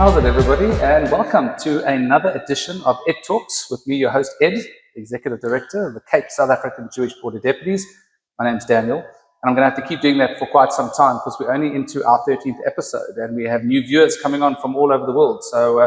How's it, everybody? And welcome to another edition of Ed Talks with me, your host, Ed, the Executive Director of the Cape South African Jewish Board of Deputies. My name's Daniel, and I'm going to have to keep doing that for quite some time because we're only into our 13th episode and we have new viewers coming on from all over the world. So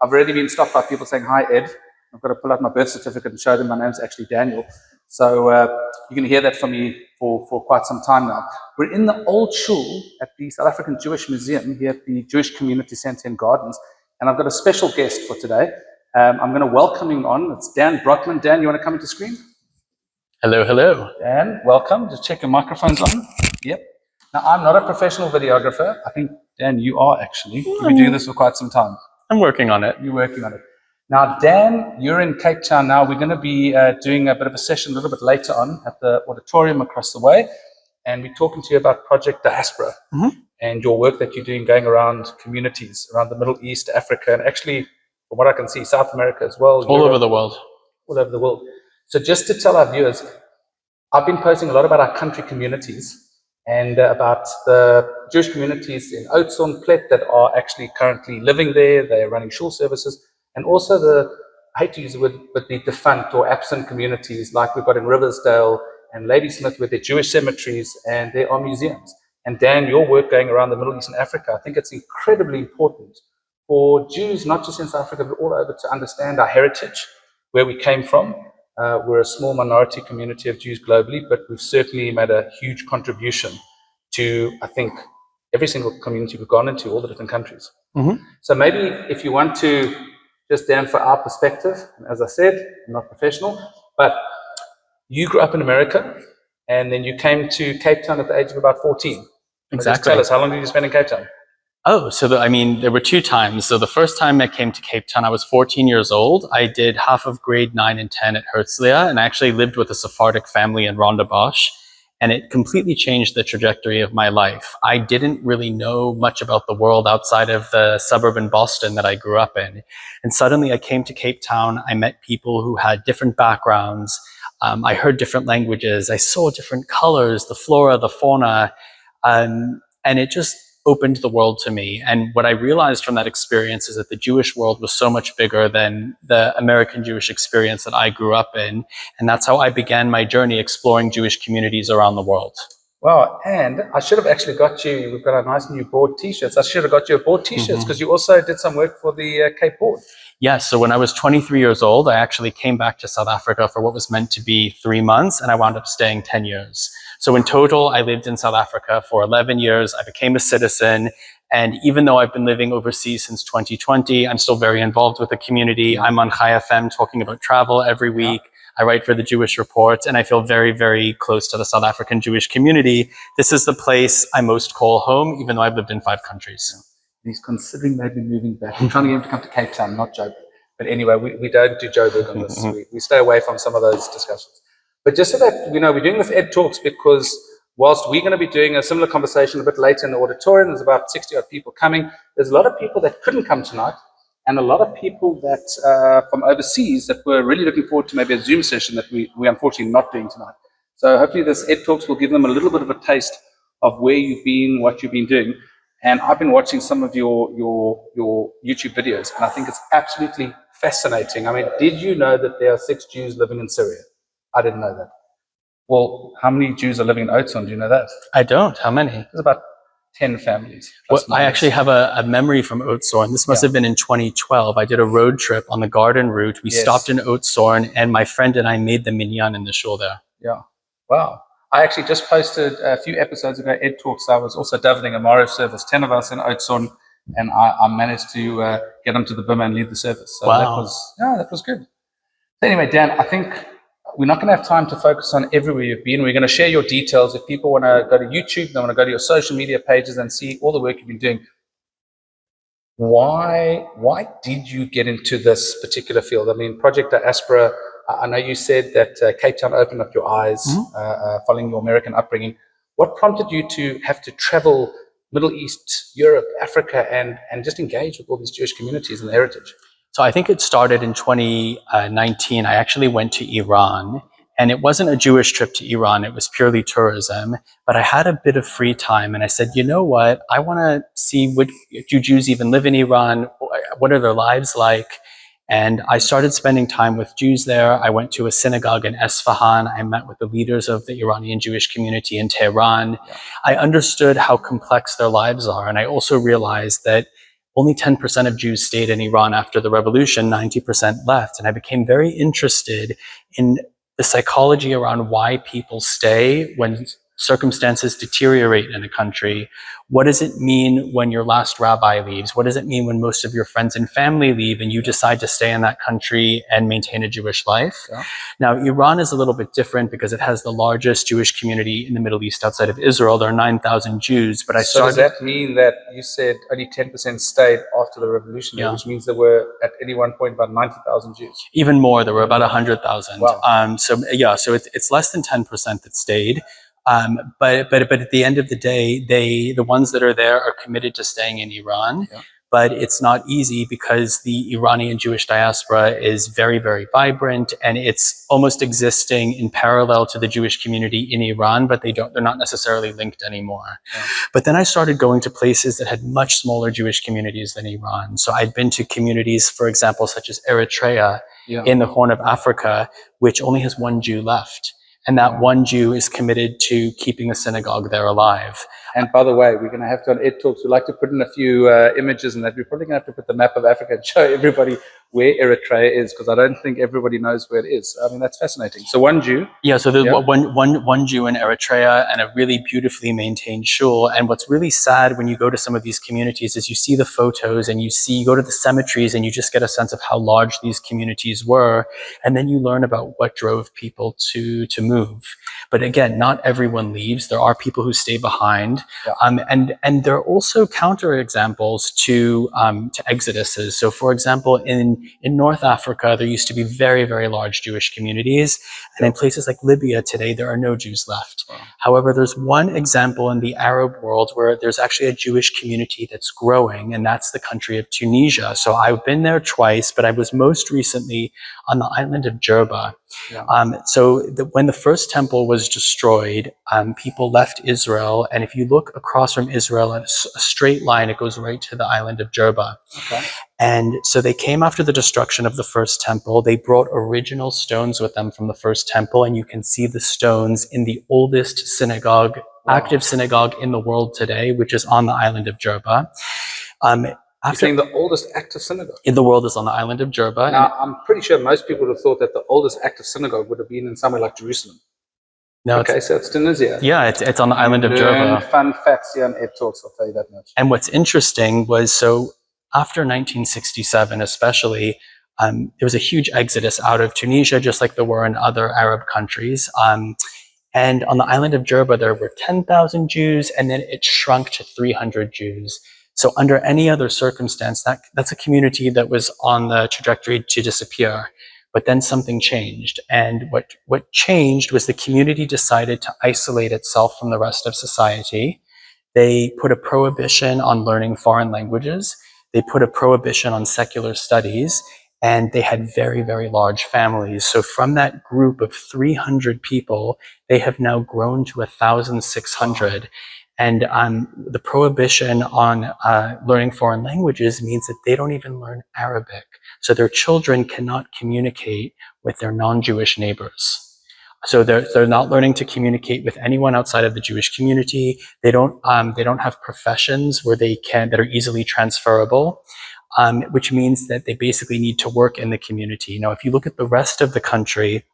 I've already been stopped by people saying, "Hi, Ed." I've got to pull out my birth certificate and show them my name's actually Daniel. So you're going to hear that from me for quite some time now. We're in the old shul at the South African Jewish Museum here at the Jewish Community Centre in Gardens. And I've got a special guest for today. I'm going to welcome him on. It's Dan Brotman. Dan, you want to come into screen? Hello, hello. Dan, welcome. Just check your microphone's on. Yep. Now, I'm not a professional videographer. I think, Dan, you are actually. You've been doing this for quite some time. I'm working on it. You're working on it. Now, Dan, you're in Cape Town now. We're going to be doing a bit of a session a little bit later on at the auditorium across the way. And we're talking to you about Project Diaspora and your work that you're doing going around communities around the Middle East, Africa, and actually, from what I can see, South America as well. All over the world. All over the world. So just to tell our viewers, I've been posting a lot about our country communities and about the Jewish communities in Oudtshoorn, Plet that are actually currently living there. They are running shul services. And also I hate to use the word, but the defunct or absent communities like we've got in Riversdale and Ladysmith with their Jewish cemeteries, and there are museums. And Dan, your work going around the Middle East and Africa, I think it's incredibly important for Jews, not just in South Africa, but all over, to understand our heritage, where we came from. We're a small minority community of Jews globally, but we've certainly made a huge contribution to, I think, every single community we've gone into, all the different countries. So maybe if you want to, just Dan, for our perspective, and as I said, I'm not professional, but you grew up in America and then you came to Cape Town at the age of about 14. Exactly. Just tell us, how long did you spend in Cape Town? Oh, so there were two times. So the first time I came to Cape Town, I was 14 years old. I did half of grade 9 and 10 at Herzliya, and I actually lived with a Sephardic family in Rondebosch. And it completely changed the trajectory of my life. I didn't really know much about the world outside of the suburb in Boston that I grew up in. And suddenly I came to Cape Town. I met people who had different backgrounds. I heard different languages. I saw different colors, the flora, the fauna. And it just opened the world to me. And what I realized from that experience is that the Jewish world was so much bigger than the American Jewish experience that I grew up in. And that's how I began my journey exploring Jewish communities around the world. Wow, and I should have actually got you, we've got our nice new board t-shirts. I should have got you a board t-shirts because you also did some work for the Cape Board. Yes, so when I was 23 years old, I actually came back to South Africa for what was meant to be 3 months, and I wound up staying 10 years. So in total, I lived in South Africa for 11 years. I became a citizen. And even though I've been living overseas since 2020, I'm still very involved with the community. I'm on Chai FM talking about travel every week. I write for the Jewish Report, and I feel very, very close to the South African Jewish community. This is the place I most call home, even though I've lived in 5 countries. He's considering maybe moving back. I'm trying to get him to come to Cape Town, not Joburg. But anyway, we don't do Joburg on this. We stay away from some of those discussions. But just so that, we're doing this Ed Talks because whilst we're going to be doing a similar conversation a bit later in the auditorium, there's about 60 odd people coming. There's a lot of people that couldn't come tonight and a lot of people that from overseas that were really looking forward to maybe a Zoom session that we unfortunately not doing tonight. So hopefully this Ed Talks will give them a little bit of a taste of where you've been, what you've been doing. And I've been watching some of your YouTube videos, and I think it's absolutely fascinating. I mean, did you know that there are 6 Jews living in Syria? I didn't know that. Well, how many Jews are living in Oudtshoorn? Do you know that? I don't. How many? There's about 10 families. Well, I actually have a memory from Oudtshoorn. This must have been in 2012. I did a road trip on the garden route. We stopped in Oudtshoorn, and my friend and I made the minyan in the shul there. Yeah. Wow. I actually just posted a few episodes ago, Ed Talks. I was also davening a Maariv service, 10 of us in Oudtshoorn, and I managed to get them to the bima and lead the service. So that was good. So anyway, Dan, I think we're not going to have time to focus on everywhere you've been. We're going to share your details. If people want to go to YouTube, they want to go to your social media pages and see all the work you've been doing. Why did you get into this particular field? I mean, Project Diaspora, I know you said that Cape Town opened up your eyes following your American upbringing. What prompted you to have to travel Middle East, Europe, Africa, and just engage with all these Jewish communities and the heritage? So I think it started in 2019. I actually went to Iran, and it wasn't a Jewish trip to Iran. It was purely tourism. But I had a bit of free time, and I said, you know what? I want to see, do Jews even live in Iran? what are their lives like? And I started spending time with Jews there. I went to a synagogue in Esfahan. I met with the leaders of the Iranian Jewish community in Tehran. I understood how complex their lives are. And I also realized that only 10% of Jews stayed in Iran after the revolution, 90% left. And I became very interested in the psychology around why people stay when circumstances deteriorate in a country. What does it mean when your last rabbi leaves? What does it mean when most of your friends and family leave and you decide to stay in that country and maintain a Jewish life? Yeah. Now, Iran is a little bit different because it has the largest Jewish community in the Middle East outside of Israel. There are 9,000 Jews, but So does that mean that you said only 10% stayed after the revolution, which means there were at any one point about 90,000 Jews? Even more, there were about 100,000. Wow. So it's less than 10% that stayed. But at the end of the day, the ones that are there are committed to staying in Iran. Yeah. But it's not easy because the Iranian Jewish diaspora is very, very vibrant, and it's almost existing in parallel to the Jewish community in Iran, but they're not necessarily linked anymore. Yeah. But then I started going to places that had much smaller Jewish communities than Iran. So I'd been to communities, for example, such as Eritrea in the Horn of Africa, which only has one Jew left. And that one Jew is committed to keeping the synagogue there alive. And by the way, we're going to have to, on Ed Talks, we'd like to put in a few images, and that we're probably going to have to put the map of Africa and show everybody where Eritrea is, because I don't think everybody knows where it is. I mean, that's fascinating. So one Jew. Yeah, so there's one Jew in Eritrea and a really beautifully maintained shul. And what's really sad when you go to some of these communities is you see the photos and you go to the cemeteries and you just get a sense of how large these communities were. And then you learn about what drove people to move. But again, not everyone leaves. There are people who stay behind. Yeah. And there are also counterexamples to exoduses. So for example, in North Africa, there used to be very, very large Jewish communities. And in places like Libya today, there are no Jews left. Wow. However, there's one example in the Arab world where there's actually a Jewish community that's growing, and that's the country of Tunisia. So I've been there twice, but I was most recently on the island of Jerba. Yeah. When the first temple was destroyed, people left Israel. And if you look across from Israel, a straight line, it goes right to the island of Jerba. Okay. And so they came after the destruction of the first temple. They brought original stones with them from the first temple. And you can see the stones in the oldest synagogue, active synagogue in the world today, which is on the island of Jerba. You're saying the oldest active synagogue in the world is on the island of Jerba. Now, I'm pretty sure most people would have thought that the oldest active synagogue would have been in somewhere like Jerusalem. No, okay, so it's Tunisia. Yeah, it's on the island of Jerba. Fun facts here on Ed Talks, I'll tell you that much. And what's interesting was, so after 1967 especially, there was a huge exodus out of Tunisia, just like there were in other Arab countries. And on the island of Jerba, there were 10,000 Jews, and then it shrunk to 300 Jews. So under any other circumstance, that's a community that was on the trajectory to disappear. But then something changed. And what changed was the community decided to isolate itself from the rest of society. They put a prohibition on learning foreign languages. They put a prohibition on secular studies. And they had very, very large families. So from that group of 300 people, they have now grown to 1,600. And the prohibition on learning foreign languages means that they don't even learn Arabic. So their children cannot communicate with their non-Jewish neighbors. So they're not learning to communicate with anyone outside of the Jewish community. They don't have professions that are easily transferable, which means that they basically need to work in the community. Now, if you look at the rest of the country,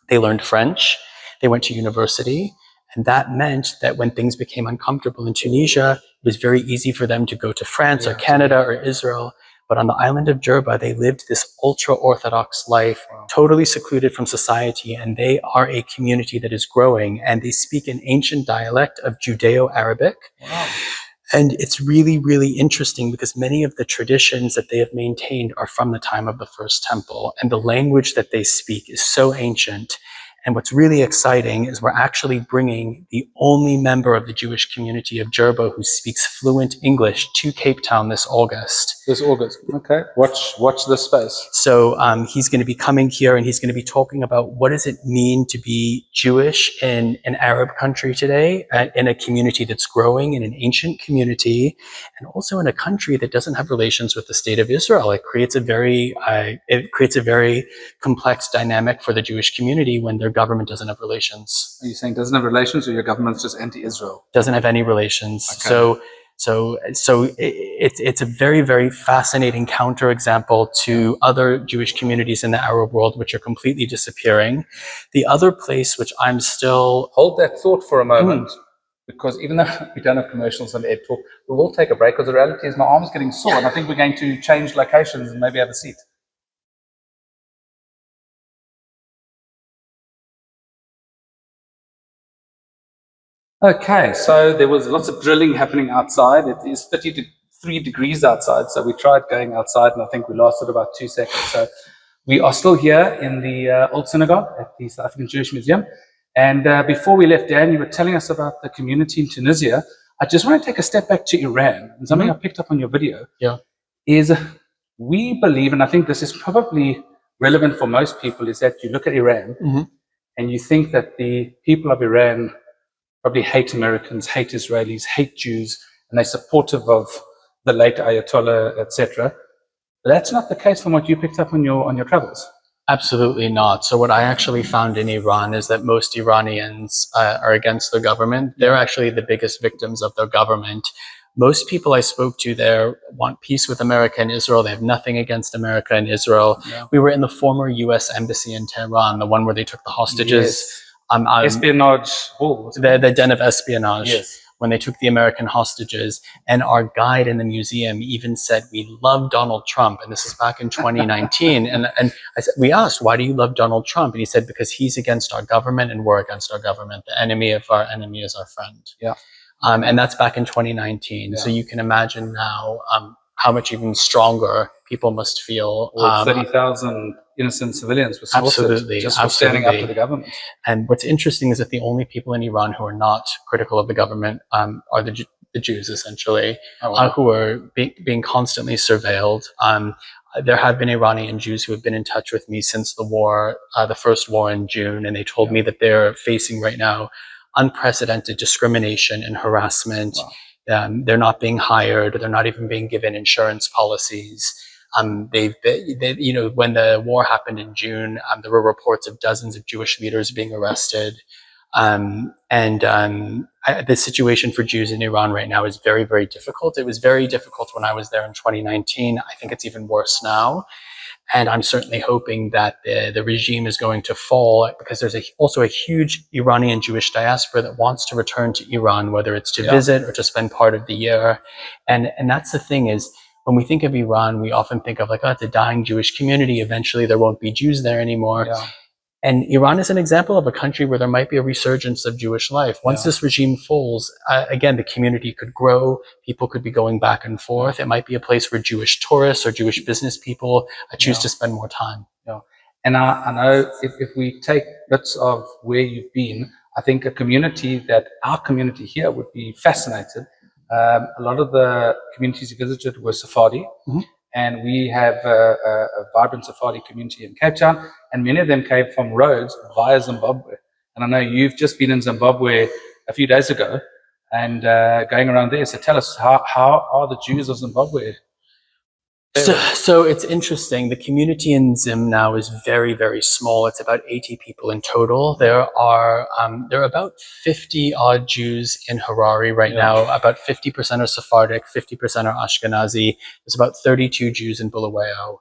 they learned French, they went to university. And that meant that when things became uncomfortable in Tunisia, it was very easy for them to go to France or Canada or Israel. But on the island of Jerba, they lived this ultra-Orthodox life, totally secluded from society. And they are a community that is growing. And they speak an ancient dialect of Judeo-Arabic. Wow. And it's really, really interesting because many of the traditions that they have maintained are from the time of the first temple. And the language that they speak is so ancient. And what's really exciting is we're actually bringing the only member of the Jewish community of Jerbo who speaks fluent English to Cape Town this August. This August. Okay. Watch this space. So he's going to be coming here and he's going to be talking about what does it mean to be Jewish in an Arab country today, in a community that's growing, in an ancient community, and also in a country that doesn't have relations with the state of Israel. It creates a very complex dynamic for the Jewish community when their government doesn't have relations. Are you saying doesn't have relations, or your government's just anti-Israel? Doesn't have any relations. Okay. So it's a very, very fascinating counterexample to other Jewish communities in the Arab world, which are completely disappearing. The other place which I'm still... Hold that thought for a moment, because even though we don't have commercials on Ed Talk, we will take a break, because the reality is my arm's getting sore, and I think we're going to change locations and maybe have a seat. Okay, so there was lots of drilling happening outside. It is 33 degrees outside, so we tried going outside, and I think we lasted about 2 seconds. So we are still here in the Old Synagogue at the South African Jewish Museum. And before we left, Dan, you were telling us about the community in Tunisia. I just want to take a step back to Iran. And something I picked up on your video is we believe, and I think this is probably relevant for most people, is that you look at Iran and you think that the people of Iran probably hate Americans, hate Israelis, hate Jews, and they're supportive of the late Ayatollah, etc. That's not the case from what you picked up on your travels. Absolutely not. So what I actually found in Iran is that most Iranians are against their government. They're actually the biggest victims of their government. Most people I spoke to there want peace with America and Israel. They have nothing against America and Israel. Yeah. We were in the former U.S. embassy in Tehran, the one where they took the hostages. Yes. Espionage hall. The den of espionage. Yes. When they took the American hostages, and our guide in the museum even said, we love Donald Trump, and this is back in 2019. and I said, we asked, why do you love Donald Trump? And he said, because he's against our government and we're against our government. The enemy of our enemy is our friend. Yeah. And that's back in 2019. Yeah. So you can imagine now how much even stronger people must feel. 30,000 innocent civilians were slaughtered just for standing up to the government. And what's interesting is that the only people in Iran who are not critical of the government are the Jews, essentially, who are being constantly surveilled. There have been Iranian Jews who have been in touch with me since the war, the first war in June, and they told me that they're facing right now unprecedented discrimination and harassment. Wow. They're not being hired. They're not even being given insurance policies. When the war happened in June, there were reports of dozens of Jewish leaders being arrested. The situation for Jews in Iran right now is very, very difficult. It was very difficult when I was there in 2019. I think it's even worse now. And I'm certainly hoping that the regime is going to fall, because there's also a huge Iranian Jewish diaspora that wants to return to Iran, whether it's to visit or to spend part of the year. And that's the thing is, when we think of Iran, we often think of like, oh, it's a dying Jewish community. Eventually there won't be Jews there anymore. Yeah. And Iran is an example of a country where there might be a resurgence of Jewish life. Once this regime falls, again, the community could grow. People could be going back and forth. It might be a place where Jewish tourists or Jewish business people choose to spend more time. Yeah. And I know if we take bits of where you've been, I think a community that our community here would be fascinated. A lot of the communities you visited were Sephardi. And we have a vibrant Sephardi community in Cape Town, and many of them came from roads via Zimbabwe. And I know you've just been in Zimbabwe a few days ago and going around there. So tell us, how are the Jews of Zimbabwe? So it's interesting. The community in Zim now is very, very small. It's about 80 people in total. There are about 50 odd Jews in Harare right now. About 50% are Sephardic, 50% are Ashkenazi. There's about 32 Jews in Bulawayo.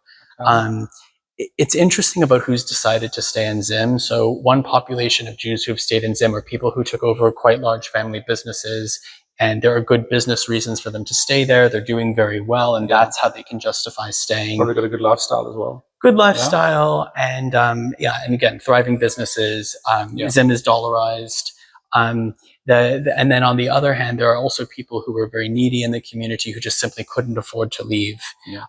It's interesting about who's decided to stay in Zim. So one population of Jews who've stayed in Zim are people who took over quite large family businesses. And there are good business reasons for them to stay there. They're doing very well, and that's how they can justify staying. Probably got a good lifestyle as well. Good lifestyle, and and again, thriving businesses. Zim is dollarized. and then on the other hand, there are also people who were very needy in the community who just simply couldn't afford to leave. Yeah.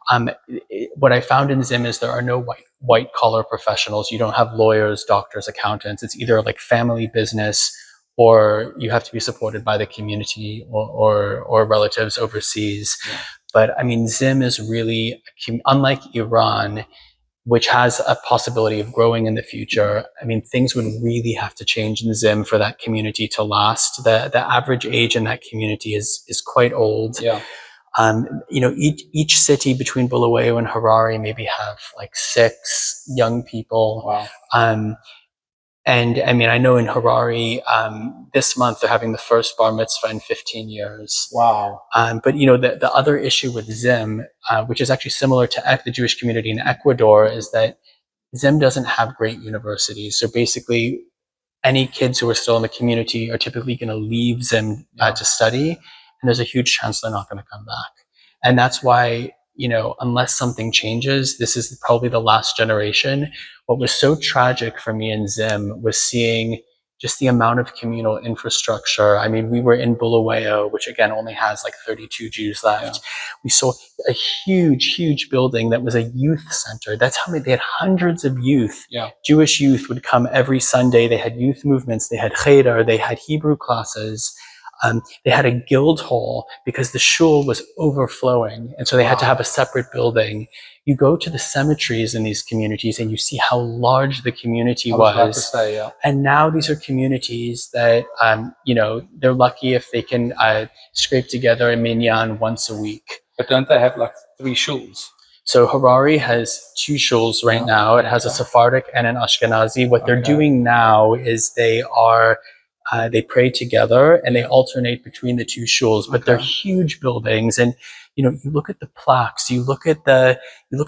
What I found in Zim is there are no white collar professionals. You don't have lawyers, doctors, accountants. It's either like family business, or you have to be supported by the community or relatives overseas. Yeah. But I mean, Zim is really, unlike Iran, which has a possibility of growing in the future. I mean, things would really have to change in Zim for that community to last. The average age in that community is quite old. Yeah. You know, each city between Bulawayo and Harare maybe have like 6 young people. Wow. And I mean, I know in Harare, this month they're having the first bar mitzvah in 15 years. Wow. But you know, the other issue with Zim, which is actually similar to the Jewish community in Ecuador, is that Zim doesn't have great universities. So basically, any kids who are still in the community are typically going to leave Zim to study, and there's a huge chance they're not going to come back. And that's why, you know, unless something changes, this is probably the last generation. What was so tragic for me in Zim was seeing just the amount of communal infrastructure. I mean, we were in Bulawayo, which again only has like 32 Jews left. Yeah. We saw a huge building that was a youth center. That's how many, they had hundreds of youth. Yeah. Jewish youth would come every Sunday. They had youth movements. They had cheder. They had Hebrew classes. They had a guild hall because the shul was overflowing. And so they had to have a separate building. You go to the cemeteries in these communities and you see how large the community was. About to say, yeah. And now these are communities that, you know, they're lucky if they can scrape together a minyan once a week. But don't they have like 3 shuls? So Harare has 2 shuls right now. It has a Sephardic and an Ashkenazi. What they're doing now is they pray together and they alternate between the 2 shuls, but they're huge buildings. And you know, you look at the plaques, you look at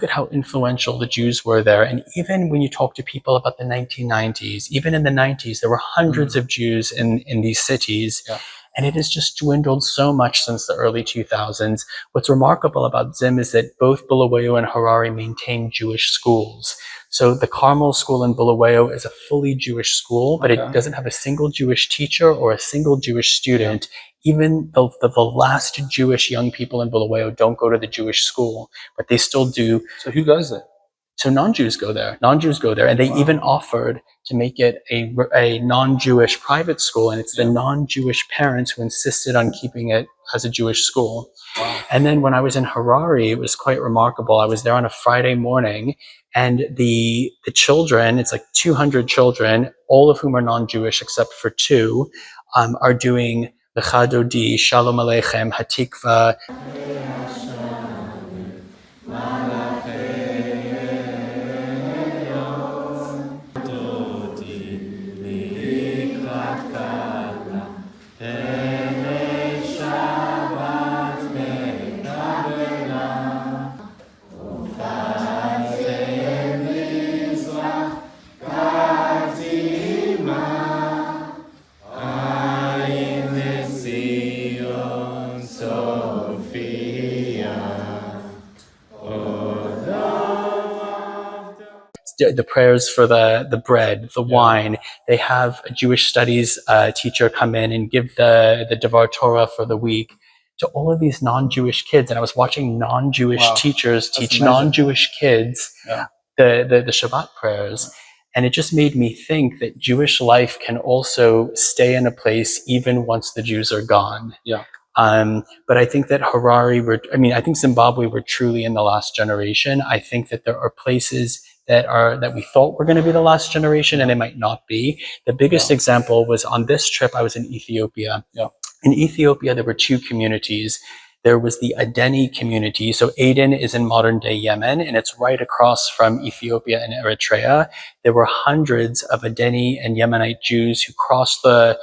how influential the Jews were there. And even when you talk to people about the 1990s, even in the 90s, there were hundreds of Jews in these cities. Yeah. And it has just dwindled so much since the early 2000s. What's remarkable about Zim is that both Bulawayo and Harare maintain Jewish schools. So the Carmel School in Bulawayo is a fully Jewish school, but it doesn't have a single Jewish teacher or a single Jewish student. Yeah. Even the last Jewish young people in Bulawayo don't go to the Jewish school, but they still do. So who goes there? So non-Jews go there. Non-Jews go there. And they even offered to make it a non-Jewish private school. And it's the non-Jewish parents who insisted on keeping it as a Jewish school. Wow. And then when I was in Harare, it was quite remarkable. I was there on a Friday morning, and the children, it's like 200 children, all of whom are non-Jewish except for 2, are doing the Chadodi, Shalom Aleichem, Hatikva. The prayers for the bread, the wine. They have a Jewish studies teacher come in and give the Devar Torah for the week to all of these non-Jewish kids. And I was watching non-Jewish teachers teach non-Jewish kids the Shabbat prayers. And it just made me think that Jewish life can also stay in a place even once the Jews are gone. Yeah. But I think that I think Zimbabwe were truly in the last generation. I think that there are places that we thought were going to be the last generation, and they might not be. The biggest example was on this trip. I was in Ethiopia. Yeah. In Ethiopia, there were 2 communities. There was the Adeni community. So Aden is in modern day Yemen, and it's right across from Ethiopia and Eritrea. There were hundreds of Adeni and Yemenite Jews who crossed the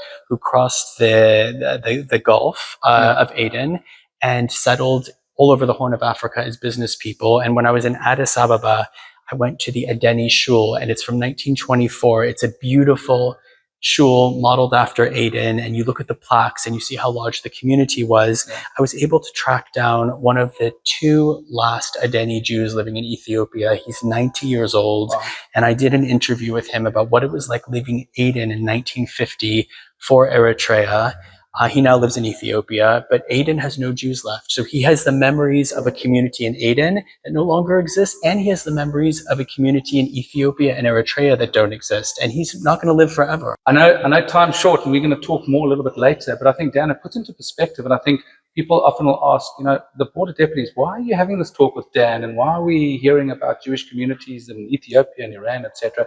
Gulf of Aden and settled all over the Horn of Africa as business people. And when I was in Addis Ababa, I went to the Adeni Shul, and it's from 1924. It's a beautiful shul modeled after Aden, and you look at the plaques and you see how large the community was. Yeah. I was able to track down one of the two last Adeni Jews living in Ethiopia. He's 90 years old. Wow. And I did an interview with him about what it was like leaving Aden in 1950 for Eritrea. He now lives in Ethiopia, but Aden has no Jews left. So he has the memories of a community in Aden that no longer exists, and he has the memories of a community in Ethiopia and Eritrea that don't exist. And he's not going to live forever. I know time's short, and we're going to talk more a little bit later, but I think, Dan, it puts into perspective, and I think people often will ask, the border deputies, why are you having this talk with Dan, and why are we hearing about Jewish communities in Ethiopia and Iran, etc.?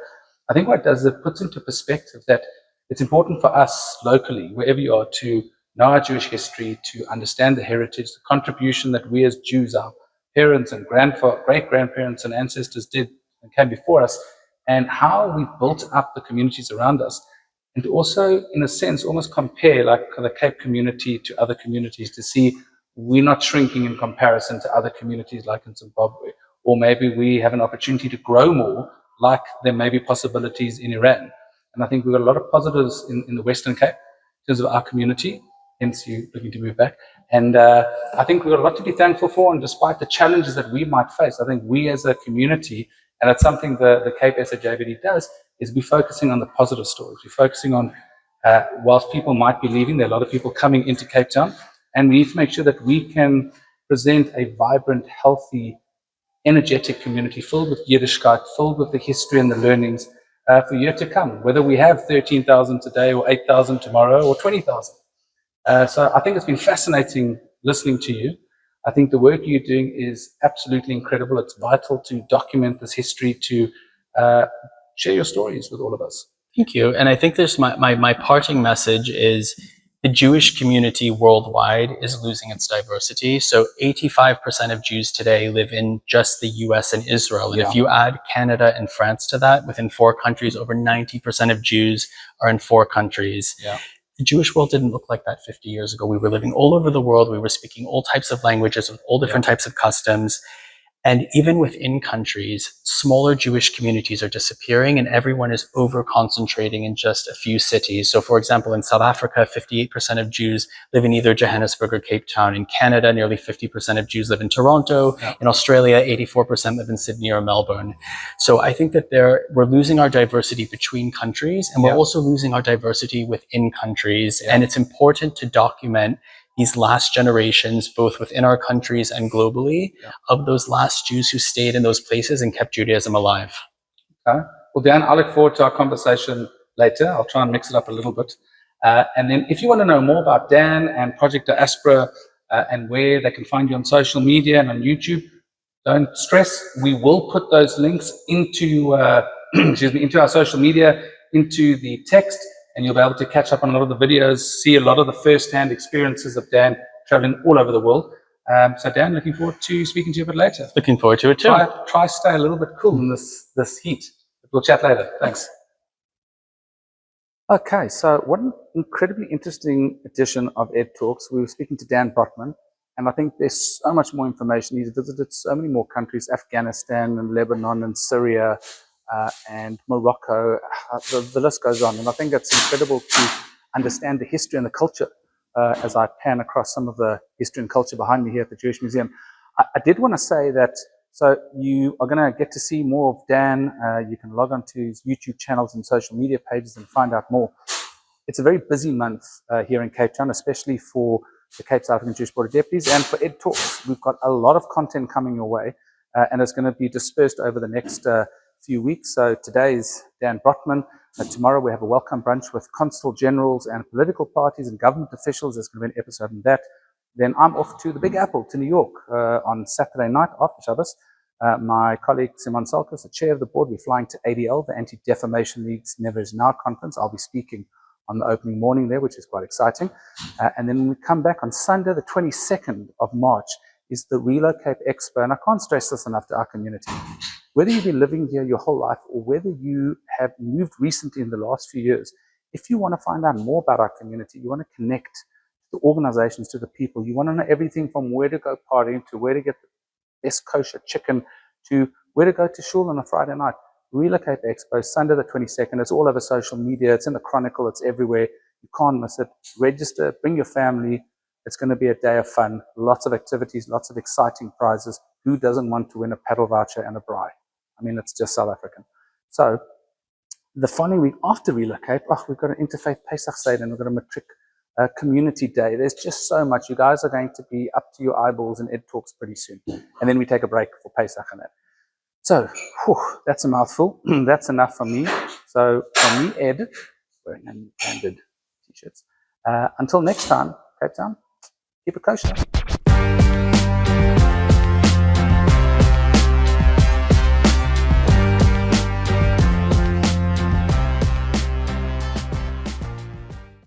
I think what it does is it puts into perspective that it's important for us locally, wherever you are, to know our Jewish history, to understand the heritage, the contribution that we as Jews, our parents and great-grandparents and ancestors did and came before us, and how we built up the communities around us. And to also, in a sense, almost compare like the Cape community to other communities to see we're not shrinking in comparison to other communities like in Zimbabwe, or maybe we have an opportunity to grow more like there may be possibilities in Iran. And I think we've got a lot of positives in the Western Cape in terms of our community, hence you looking to move back. And I think we've got a lot to be thankful for, and despite the challenges that we might face, I think we as a community, and it's something the Cape SAJBD does, is we're focusing on the positive stories. We're focusing on, whilst people might be leaving, there are a lot of people coming into Cape Town, and we need to make sure that we can present a vibrant, healthy, energetic community filled with Yiddishkeit, filled with the history and the learnings for year to come, whether we have 13,000 today or 8,000 tomorrow or 20,000. So I think it's been fascinating listening to you. I think the work you're doing is absolutely incredible. It's vital to document this history, to share your stories with all of us. Thank you. And I think there's my parting message is the Jewish community worldwide is losing its diversity. So 85% of Jews today live in just the US and Israel. And if you add Canada and France to that, within 4 countries, over 90% of Jews are in 4 countries. Yeah. The Jewish world didn't look like that 50 years ago. We were living all over the world. We were speaking all types of languages with all different types of customs. And even within countries, smaller Jewish communities are disappearing, and everyone is over-concentrating in just a few cities. So, for example, in South Africa, 58% of Jews live in either Johannesburg or Cape Town. In Canada, nearly 50% of Jews live in Toronto. Yeah. In Australia, 84% live in Sydney or Melbourne. So I think that we're losing our diversity between countries, and we're also losing our diversity within countries. Yeah. And it's important to document these last generations, both within our countries and globally, of those last Jews who stayed in those places and kept Judaism alive. Okay. Well, Dan, I look forward to our conversation later. I'll try and mix it up a little bit. And then if you want to know more about Dan and Project Diaspora and where they can find you on social media and on YouTube, don't stress. We will put those links into, into our social media, into the text, and you'll be able to catch up on a lot of the videos, see a lot of the first-hand experiences of Dan traveling all over the world. So Dan, looking forward to speaking to you a bit later. Looking forward to it too. Try stay a little bit cool in this heat. We'll chat later. Thanks. Okay, so what an incredibly interesting edition of Ed Talks. We were speaking to Dan Brotman, and I think there's so much more information. He's visited so many more countries, Afghanistan and Lebanon and Syria, and Morocco, the list goes on. And I think it's incredible to understand the history and the culture as I pan across some of the history and culture behind me here at the Jewish Museum. I did want to say that, so you are going to get to see more of Dan. You can log on to his YouTube channels and social media pages and find out more. It's a very busy month here in Cape Town, especially for the Cape South African Jewish Border Deputies and for Ed Talks. We've got a lot of content coming your way, and it's going to be dispersed over the next few weeks. So today is Dan Brotman. Tomorrow we have a welcome brunch with consul generals and political parties and government officials. There's going to be an episode on that. Then I'm off to the Big Apple, to New York, on Saturday night after Shabbos. My colleague Simon Salkos, the chair of the board, we're flying to ADL, the Anti-Defamation League's Never Is Now conference. I'll be speaking on the opening morning there, which is quite exciting. And then when we come back on Sunday, the 22nd of March, is the Relocate Expo. And I can't stress this enough to our community. Whether you've been living here your whole life or whether you have moved recently in the last few years, if you want to find out more about our community, you want to connect to the organizations, to the people, you want to know everything from where to go partying to where to get the best kosher chicken to where to go to shul on a Friday night, Relocate Expo, Sunday the 22nd. It's all over social media. It's in the Chronicle. It's everywhere. You can't miss it. Register. Bring your family. It's going to be a day of fun. Lots of activities. Lots of exciting prizes. Who doesn't want to win a paddle voucher and a braai? I mean, it's just South African. So the following week after relocate, we've got an interfaith Pesach Seder and we've got a matric community day. There's just so much. You guys are going to be up to your eyeballs in Ed Talks pretty soon. And then we take a break for Pesach and that. So, that's a mouthful. That's enough for me. So, from me, Ed, wearing unbranded t-shirts. Until next time, Cape Town, keep it kosher.